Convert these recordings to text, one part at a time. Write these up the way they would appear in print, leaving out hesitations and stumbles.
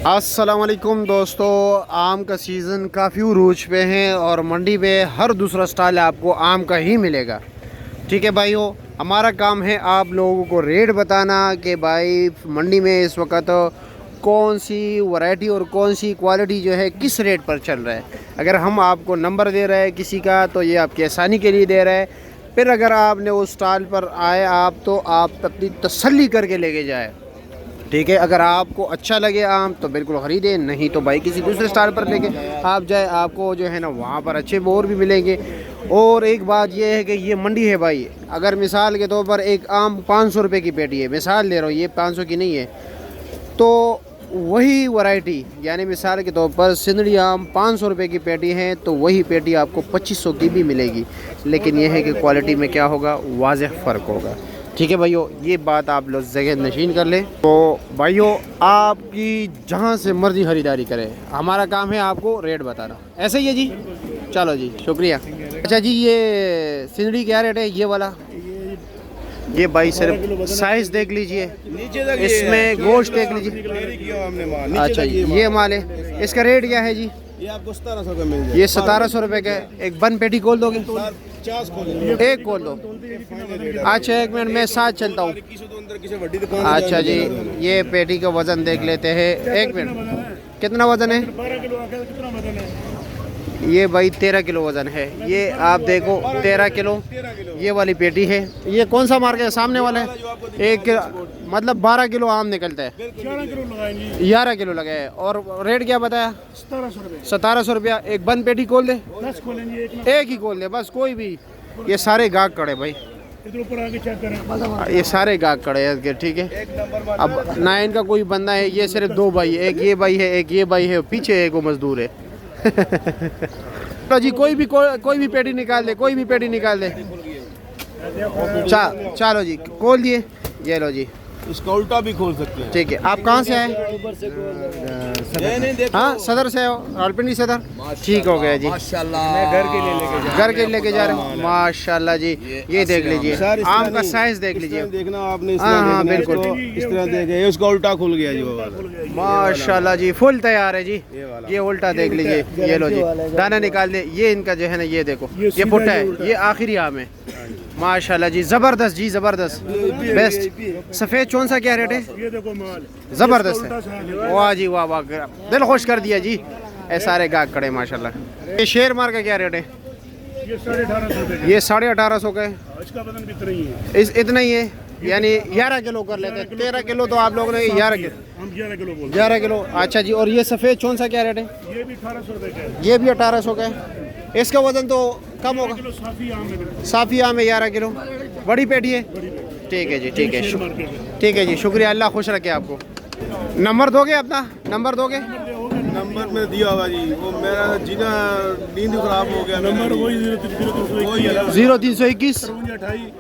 अस्सलामुअलैकुम दोस्तों, आम का सीज़न काफ़ी उरूज पे हैं और मंडी में हर दूसरा स्टॉल आपको आम का ही मिलेगा। ठीक है भाइयों, हमारा काम है आप लोगों को रेट बताना कि भाई मंडी में इस वक्त कौन सी वैरायटी और कौन सी क्वालिटी जो है किस रेट पर चल रहा है। अगर हम आपको नंबर दे रहे हैं किसी का तो ये आपकी आसानी के लिए दे रहा है। फिर अगर आपने उस स्टॉल पर आए आप तो आप अपनी तसल्ली करके लेके जाए। ठीक है, अगर आपको अच्छा लगे आम तो बिल्कुल ख़रीदें, नहीं तो भाई किसी दूसरे स्टॉल पर लेके आप जाए, आपको जो है ना वहाँ पर अच्छे बोर भी मिलेंगे। और एक बात ये है कि ये मंडी है भाई, अगर मिसाल के तौर पर एक आम 500 रुपये की पेटी है, मिसाल ले रहा हूँ, ये 500 की नहीं है, तो वही वैरायटी यानी मिसाल के तौर पर सिंदड़ी आम 500 रुपये की पेटी है तो वही पेटी आपको 2500 की भी मिलेगी। लेकिन यह है कि क्वालिटी में क्या होगा, वाज़ेह फ़र्क होगा। ठीक है भाइयों, ये बात आप लोग जगह नशीन कर लें। तो भाइयों, आपकी जहाँ से मर्ज़ी ख़रीदारी करें, हमारा काम है आपको रेट बताना। ऐसे ही है जी, चलो जी, शुक्रिया। अच्छा जी, ये सिंदड़ी क्या रेट है ये वाला? ये भाई सिर्फ साइज़ देख लीजिए, इसमें गोश्त देख लीजिए। अच्छा जी, ये माल है, इसका रेट क्या है जी? ये आपको 1700 का मिल जाएगा। ये 1700 रुपये का है। एक बन पेटी खोल दोगे? 50 एक खोल दो। अच्छा एक मिनट, मैं साथ चलता हूँ। अच्छा जी, ये पेटी का वज़न देख लेते हैं। एक मिनट, कितना वज़न है? 12 किलो कितना वजन है? ये भाई 13 किलो वज़न है। ये आप देखो 13 किलो ये वाली पेटी है। ये कौन सा मार्केट है? सामने वाला है। एक मतलब 12 किलो आम निकलता है। 11 किलो लगाएंगे। 11 किलो लगे है। और रेट क्या बताया? 1700 रुपये। 1700 रुपया। एक बंद पेटी खोल दे, 10 खोलेंगे, एक ही खोल दे बस, कोई भी। ये सारे गाहक खड़े भाई, इधर ऊपर आके चेक करें। ये सारे गाहक खड़े हैं। ठीक है, अब ना इनका कोई बंदा है, ये सिर्फ दो भाई है, एक ये भाई है, एक ये भाई है, पीछे एक वो मजदूर है। तो जी कोई भी पेटी निकाल दे, कोई भी पेटी निकाल दे। चलो जी, खोल दिए। ये लो जी, इसका उल्टा भी खोल सकते हैं। ठीक है। आप कहाँ से आए? हाँ, सदर से हो, रावलपिंडी सदर। ठीक हो गया जी, माशाल्लाह। मैं घर के लेके जा रहे हो। माशाल्लाह जी, ये देख लीजिए, आम का साइज देख लीजिए। देखना आपने, हाँ बिल्कुल इस तरह देखे, उसका उल्टा खुल गया जी बाबा। माशाल्लाह जी, फुल तैयार है जी। ये उल्टा देख लीजिए, ये लो जी, दाना निकाल दे। ये इनका जो है ना, ये देखो, ये पुट्टा है, ये आखिरी आम है। माशाल्लाह जी, ज़बरदस्त जी, ज़बरदस्त, बेस्ट। सफ़ेद चौन सा क्या रेट है? ये देखो माल ज़बरदस्त है। वाह जी वाह वाह, दिल खुश कर दिया जी। ऐ सारे गाहक खड़े माशाल्लाह। ये शेर मार का क्या रेट है? ये 1850 रुपये। ये 1850 का है। इसका वजन भी इतना ही है। इतना ही है, यानी 11 किलो कर लेते हैं। 13 किलो तो आप लोगों ने 11 किलो। हम 11 किलो बोल 11 किलो। अच्छा जी, और ये सफ़ेद चौन सा क्या रेट है? ये भी 1800 रुपये का है। ये भी 1800 का है। इसका वजन तो कम होगा। किलो साफी आम है, बिल्कुल साफ़ी आम है 11 किलो, बड़ी पेटी है। ठीक है जी, ठीक है, ठीक है जी, शुक्रिया, अल्लाह खुश रखे आपको। नंबर दोगे अपना? नंबर दोगे? नंबर में दिया होगा जी, वो मेरा जीना नींद खराब हो गया। नंबर वही 0321 0321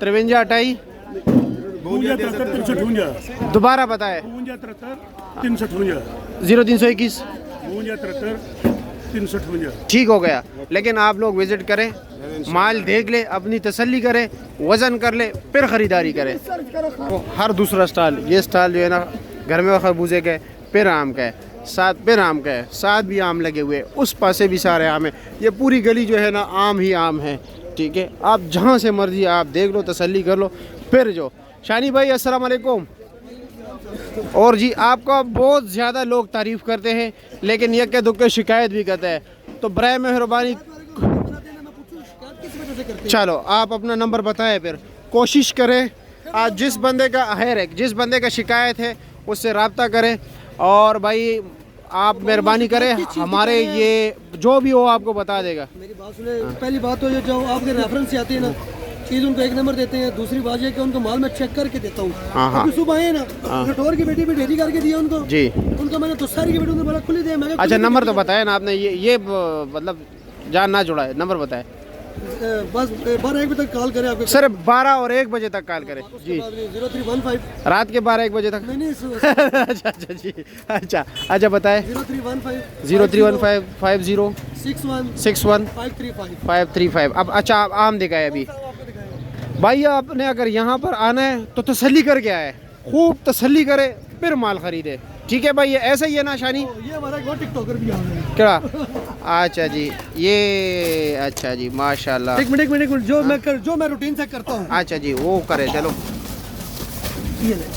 53 28। दोबारा बताए। 0321 ठीक हो गया। लेकिन आप लोग विज़िट करें, माल देख ले, अपनी तसल्ली करें, वज़न कर ले, फिर ख़रीदारी करें। तो हर दूसरा स्टॉल, ये स्टॉल जो है ना, घर में खरबूजे का है, फिर आम का है, साथ फिर आम का है, साथ भी आम लगे हुए, उस पासे भी सारे आम है। ये पूरी गली जो है ना, आम ही आम है। ठीक है, आप जहाँ से मर्ज़ी आप देख लो, तसल्ली कर लो, फिर जो। शानी भाई अस्सलाम वालेकुम। और जी, आपका बहुत ज़्यादा लोग तारीफ़ करते हैं, लेकिन यक्के दुक्के शिकायत भी करते हैं, तो बराए मेहरबानी चलो आप अपना नंबर बताएं, फिर कोशिश करें आज जिस बंदे का खैर है, जिस बंदे का शिकायत है उससे रब्ता करें। और भाई आप मेहरबानी करें, हमारे ये जो भी हो आपको बता देगा। मेरी बात सुने, पहली बात तो ये जो आपके रेफरेंस से आती है ना चीज़, उनको एक नंबर देते हैं। दूसरी बात ये कि उनको माल मैं चेक करके देता हूँ। अभी सुबह आए ना, कटोर की बेटी भी ढेरी करके दिया उनको जी, उनको मैंने तो सारी की बेटी उनको बोला खुली दे। मैं अच्छा नंबर तो बताया ना आपने, ये मतलब जान ना जुड़ा है, नंबर बताए। बस 12-1 बजे तक कॉल करें आपके। सर 12 और 1 बजे तक कॉल करें जी, 0315 रात के 12-1 बजे तक। नहीं अच्छा अच्छा जी, अच्छा बताए। 0315 0315 50 61 535। अब अच्छा आप आम दिखाए अभी भाई। आपने अगर यहाँ पर आना है तो तसल्ली करके आए, खूब तसल्ली करे, फिर माल ख़रीदे। ठीक है भाई, ये ऐसा ही है ना शानी? ये हमारा एक और टिकटॉकर भी आ रहा है। क्या? अच्छा जी, ये अच्छा जी माशाल्लाह। एक मिनट जो मैं रूटीन से करता हूँ। अच्छा जी, वो करे चलो।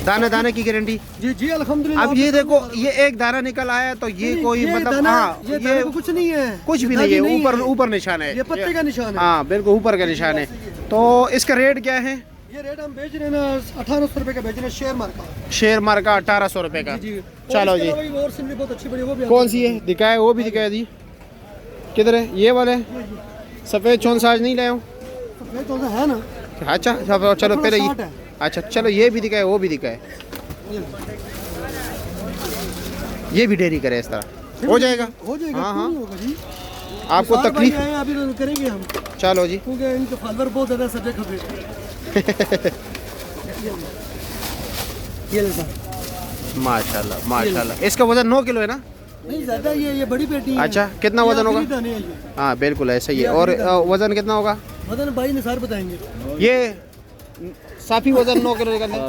दाना दाने की गारंटी? जी अल्हम्दुलिल्लाह। अब ये देखो, ये एक दाना निकल आया तो ये कोई मतलब हाँ, ये कुछ नहीं है, कुछ भी नहीं है, ऊपर निशान है, ये पत्ते का निशान है। हाँ बिल्कुल ऊपर का निशान है। तो इसका रेट क्या है? ये रेट हम बेच रहे हैं ना 1800 रुपए का बेच रहे हैं, शेयर मार्का। शेयर मार्का 1800 रुपए का। चलो जी। और सिंगली बहुत अच्छी बड़ी, वो भी कौन सी है दिखाए? वो भी दिखाए जी। किधर है ये वाले? सफेद चौन सा आज नहीं लाया हूँ। सफेद चौन सा है ना? अच्छा चलो पहले ये, अच्छा चलो ये भी दिखाए, वो भी दिखाए। ये भी डेयरी करे इस तरह हो जाएगा? हो जाएगा। हाँ हाँ, होगा जी। आपको तकलीफ? अभी तो करेंगे हम। चलो जी। क्योंकि इनके फॉलोअर बहुत ज़्यादा सब्जेक्ट होते ये ले सर। माशाल्लाह माशाल्लाह। इसका वजन 9 किलो है ना? नहीं ज़्यादा, ये बड़ी पेटी है। अच्छा, कितना वजन होगा? हाँ बिल्कुल ऐसा ही है। और वजन कितना होगा? वजन भाई निसार बताएंगे। ये साफी वजन 9 किलो निकलता है?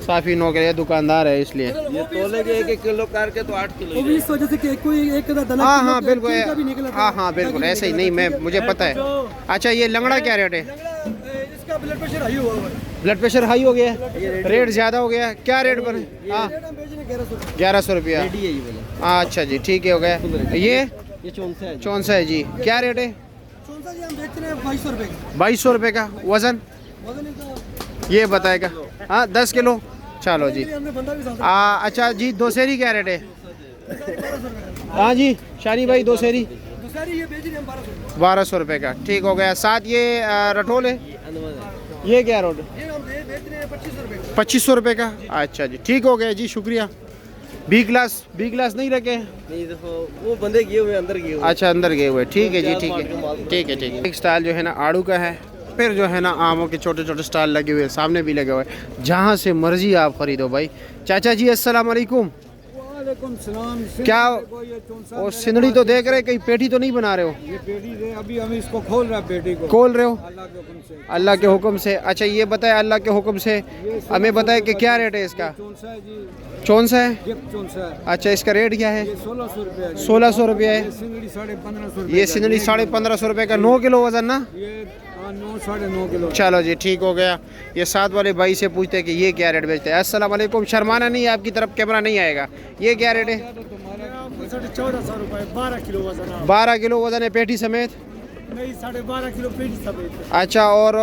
साफी 9 किलो। ये दुकानदार है इसलिए ये तोले के 1 किलो करके तो 8 किलो। वो भी इस वजह से कि कोई एक का दाना। हाँ बिल्कुल, हाँ बिल्कुल ऐसे ही। नहीं मैं मुझे पता है। अच्छा ये लंगड़ा क्या रेट है? इसका ब्लड प्रेशर हाई हुआ है। ब्लड प्रेशर हाई हो गया है, रेट ज़्यादा हो गया है। क्या रेट बने? हाँ 1100 रुपया। अच्छा जी ठीक है, हो गया। ये चौंसा है जी, क्या रेट है? चौंसा जी हम बेचते हैं 2200 रुपए का। 2200 रुपये का। वजन ये बताएगा? हाँ 10 किलो। चलो जी। अच्छा जी, दोसेरी क्या रेट है? हाँ जी शानी भाई, दोसेरी ये बेच रहे हैं 1200 रुपये का। ठीक हो गया। साथ ये रटोल है, ये क्या रोड? ये हम बेच रहे हैं 2500 रुपए। 2500 रुपये का। अच्छा जी ठीक हो गया जी, शुक्रिया। बी क्लास नहीं रखे? नहीं देखो वो बंदे गए हुए अंदर गए हुए। अच्छा अंदर गए हुए। ठीक है जी, ठीक है ठीक है ठीक है। एक स्टाइल जो है ना आड़ू का है, फिर जो है ना आमों के छोटे छोटे स्टाइल लगे हुए हैं, सामने भी लगे हुए हैं। जहाँ से मर्जी आप खरीदो भाई। चाचा जी अस्सलाम वालेकुम। वालेकुम सलाम। क्या और सिंदड़ी तो देख रहे, कहीं पेटी तो नहीं बना रहे हो? ये पेटी है, अभी हम इसको खोल रहे हैं, पेटी को खोल रहे हो? अल्लाह के हुक्म से। अल्लाह के हुक्म से। अच्छा ये बताए अल्लाह के हुक्म से हमें बताए कि क्या रेट है इसका? चौंसा है जी, चौंसा है? गिफ्ट चौंसा है। अच्छा इसका रेट क्या है? ये 1600 रुपये है। 1600 रुपये है। सिंगड़ी 1550 ये सिंदड़ी 1550 रुपये का। 9 किलो वजन ना? ये 9 साढ़े 9 किलो। चलो जी ठीक हो गया। ये साथ वाले भाई से पूछते हैं कि ये क्या रेट बेचते हैं। अस्सलाम वालेकुम। शर्माना नहीं, आपकी तरफ कैमरा नहीं आएगा। ये क्या रेट है? 1450 रुपए 12 किलो वजन। 12 किलो वजन है पेटी समेत? नहीं 12.5 किलो पेटी समेत। अच्छा और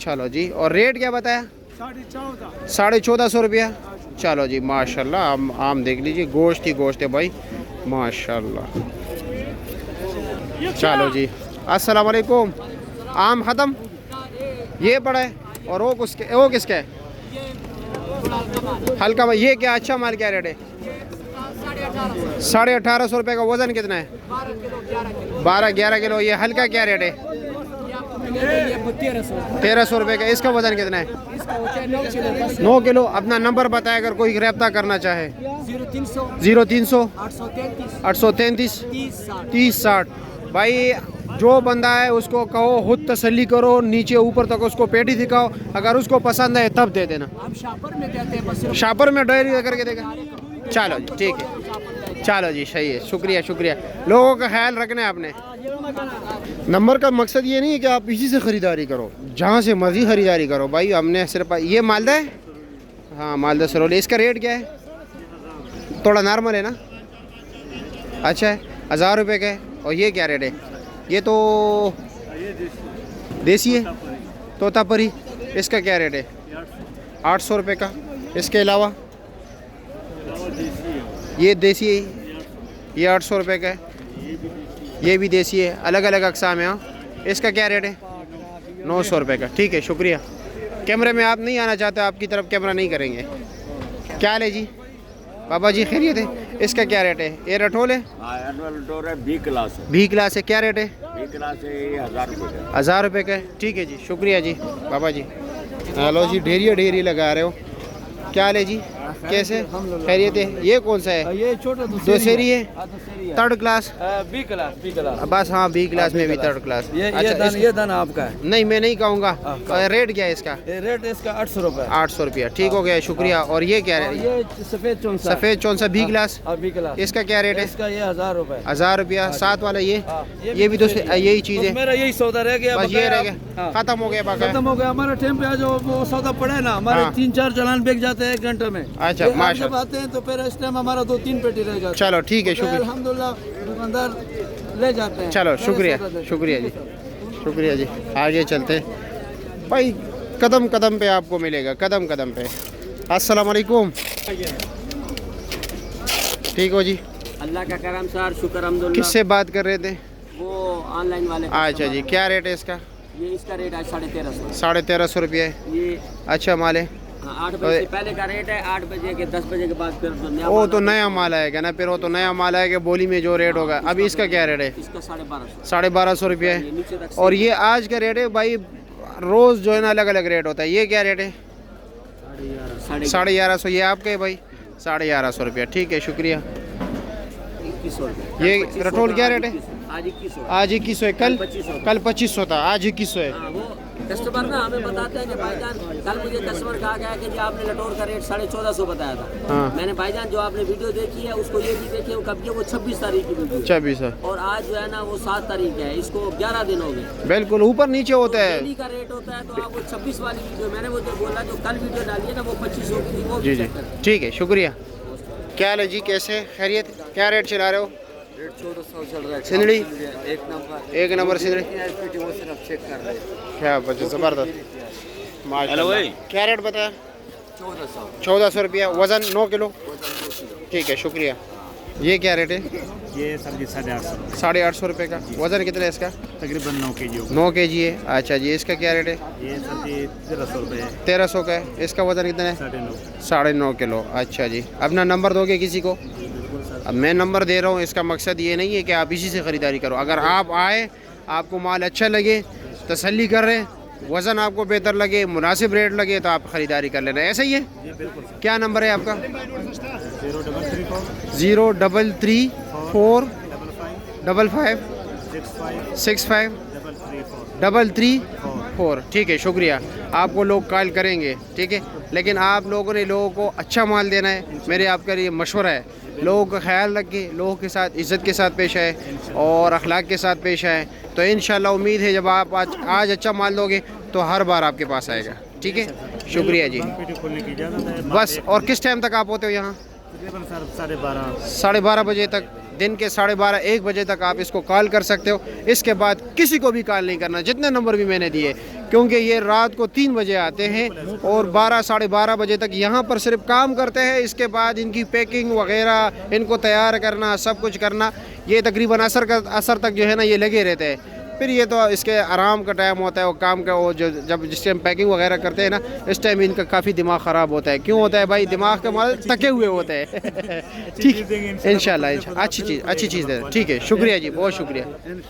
चलो जी। और रेट क्या बताया? 14.5। 1450 रुपया। चलो जी माशाल्लाह। आम देख लीजिए, गोश्त ही गोश्त है भाई माशाल्लाह। चलो जी अस्सलाम वालेकुम। आम ख़त्म, ये पड़ा है। और वो किसका है? हल्का भाई। ये क्या अच्छा माल क्या रेट है? 1850 रुपये का। वज़न कितना है? 12-11 किलो। ये हल्का क्या रेट है? 1300 रुपये का। इसका वज़न कितना है? 9 किलो। अपना नंबर बताए अगर कोई रब्ता करना चाहे। 0300 833 3060। भाई जो बंदा है उसको कहो खुद तसल्ली करो, नीचे ऊपर तक उसको पेटी दिखाओ, अगर उसको पसंद है तब दे देना। हम शापर में देते हैं, बस शापर में डायरी करके देगा। चलो जी ठीक है। चलो जी सही है, शुक्रिया शुक्रिया। लोगों का ख्याल रखना है आपने। नंबर का मकसद ये नहीं है कि आप इसी से ख़रीदारी करो, जहाँ से मर्जी ख़रीदारी करो भाई। हमने सिर्फ ये मालदा है, हाँ मालदा सरोली। इसका रेट क्या है? थोड़ा नॉर्मल है ना? अच्छा है, 1000 रुपये का है। और ये क्या रेट है? ये तो देसी है, तोतापरी। इसका क्या रेट है? 800 रुपये का। इसके अलावा ये देसी है, ये 800 रुपये का है। ये भी देसी है, अलग अलग अक़साम है। हाँ इसका क्या रेट है? 900 रुपये का। ठीक है शुक्रिया। कैमरे में आप नहीं आना चाहते, आपकी तरफ कैमरा नहीं करेंगे। क्या ले जी बाबा जी, खैरियत है? इसका क्या रेट है? ये रटोल है? बी क्लास है। बी क्लास है। क्या रेट है? बी क्लास है, ये 1000 रुपये का। 1000 रुपये का है। ठीक है जी शुक्रिया जी बाबा जी। हेलो जी, ढेरी लगा रहे हो। क्या ले जी? कैसे खैरियत है? ये कौन सा है? ये छोटा दो सेरी है, थर्ड क्लास। बी क्लास बस हाँ, बी क्लास में भी थर्ड क्लास। ये दाना आपका है। नहीं मैं नहीं कहूँगा। रेट क्या है इसका? रेट इसका 800 रुपए। 800 रुपया, ठीक हो गया, शुक्रिया। और ये क्या है? ये सफेद चौंसा। सफेद चौंसा बी क्लास, बी क्लास। इसका क्या रेट है? इसका ये 1000 रुपए। 1000 रुपया। साथ वाला ये भी तो यही चीज है। मेरा यही सौदा रह गया, बस ये रह गया, खत्म हो गया। खत्म हो गया। हमारा टाइम पे आज वो सौदा पड़ा है ना, हमारे 3-4 चालान बिक जाते हैं 1 घंटे में। अच्छा, जब माशाल्लाह। आते हैं तो फिर इस टाइम हमारा 2-3 पेटी रह जाती है। चलो ठीक है, शुक्रिया। अल्हम्दुलिल्लाह दुकानदार ले जाते हैं। चलो शुक्रिया, शुक्रिया जी, शुक्रिया जी। आगे चलते हैं भाई, कदम कदम पे आपको मिलेगा, कदम कदम पे। अस्सलाम वालेकुम, ठीक हो जी? अल्लाह का करम सर, शुक्र अल्हम्दुलिल्लाह। किससे बात कर रहे थे? वो ऑनलाइन वाले। अच्छा जी, क्या रेट है इसका? ये इसका रेट आज 1350। 1350 रुपये है। ये अच्छा माल है। 8 बजे से पहले का रेट है, 8 बजे के 10 बजे के बाद फिर जो नया वो तो नया माल आएगा ना, फिर वो तो नया माल आएगा, बोली में जो रेट होगा। अभी इसका क्या रेट है? इसका 1250। 1250 रुपये ये है। नीचे तक और ये आज का रेट है भाई, रोज़ जो है ना अलग अलग रेट होता है। ये क्या रेट है? 1150। ये आपका है भाई, 1150 रुपया, ठीक है, शुक्रिया। 2100 रुपये। ये रटोल क्या रेट है? आज 2100। आज 2100 है, कल 2500। कल 2500 था, आज 2100 है। हाँ, वो कस्टमर ना हमें बताते हैं कि भाईजान, कल मुझे कस्टमर कहा गया कि जी आपने लटोर का रेट 1450 बताया था। हाँ। मैंने भाईजान जो आपने वीडियो देखी है उसको ये भी देखिए, वो कब की, वो 26 तारीख की वीडियो है। 26 है, और आज जो है ना वो 7 तारीख है, इसको 11 दिन हो गए। बिल्कुल ऊपर नीचे होता है। डेली का रेट होता है, तो आप वो 26 वाली वीडियो, मैंने वो जो बोला जो कल वीडियो डाली है ना वो 2500 की थी, वो जी भी जी, चेक करें। ठीक है, शुक्रिया। क्या हाल है जी, कैसे खैरियत? क्या रेट चला रहे हो? रेट 1400 चल रहा है। सिंदड़ी एक 1 नंबर सिंदड़ी, चेक कर रहे हैं। क्या बच्चे ज़बरदस्त, माशाल्लाह। क्या रेट बताया? 1400 रुपया, वज़न 9 किलो, ठीक है, शुक्रिया। ये क्या रेट है? ये सब्जी 850। 850 रुपये का। वज़न कितना है इसका? तकरीबन 9 kg होगा। 9 kg है। अच्छा जी, इसका क्या रेट है? ये सब्जी 1300 रुपये है। 1300 का है। इसका वज़न कितना है? 9.5। 9.5 किलो। अच्छा जी, अपना नंबर दोगे किसी को? अब मैं नंबर दे रहा हूँ, इसका मकसद ये नहीं है कि आप इसी से ख़रीदारी करो। अगर आप आए, आपको माल अच्छा लगे, तसल्ली कर रहे, वज़न आपको बेहतर लगे, मुनासिब रेट लगे, तो आप ख़रीदारी कर लेना। ऐसा ही है? क्या नंबर है आपका? 0334 55 65 334। ठीक है, शुक्रिया। आपको लोग कॉल करेंगे, ठीक है, लेकिन आप लोगों ने लोगों को अच्छा माल देना है। मेरे आपका ये मशवरा है, लोगों का ख्याल रखें, लोगों के साथ इज़्ज़त के साथ पेश आए और अखलाक के साथ पेश आए, तो इंशाल्लाह उम्मीद है जब आप आज अच्छा माल दोगे तो हर बार आपके पास आएगा। ठीक है, शुक्रिया जी। खोलने की इजाज़त है। बस, और किस टाइम तक आप होते हो यहाँ? तकरीबन 12:30। 12:30 बजे तक, दिन के 12:30 1 बजे तक आप इसको कॉल कर सकते हो। इसके बाद किसी को भी कॉल नहीं करना, जितने नंबर भी मैंने दिए, क्योंकि ये रात को 3 बजे आते हैं और 12-12:30 बजे तक यहाँ पर सिर्फ काम करते हैं। इसके बाद इनकी पैकिंग वगैरह, इनको तैयार करना, सब कुछ करना, ये तकरीबन असर तक जो है ना ये लगे रहते हैं। फिर ये तो इसके आराम का टाइम होता है, वो काम का, वो जो जब जिस टाइम पैकिंग वगैरह करते हैं ना, इस टाइम इनका काफ़ी दिमाग ख़राब होता है। क्यों होता है भाई? दिमाग के माल तके हुए होते हैं। ठीक, इंशाल्लाह अच्छी चीज़ दे। ठीक है, शुक्रिया जी, बहुत शुक्रिया।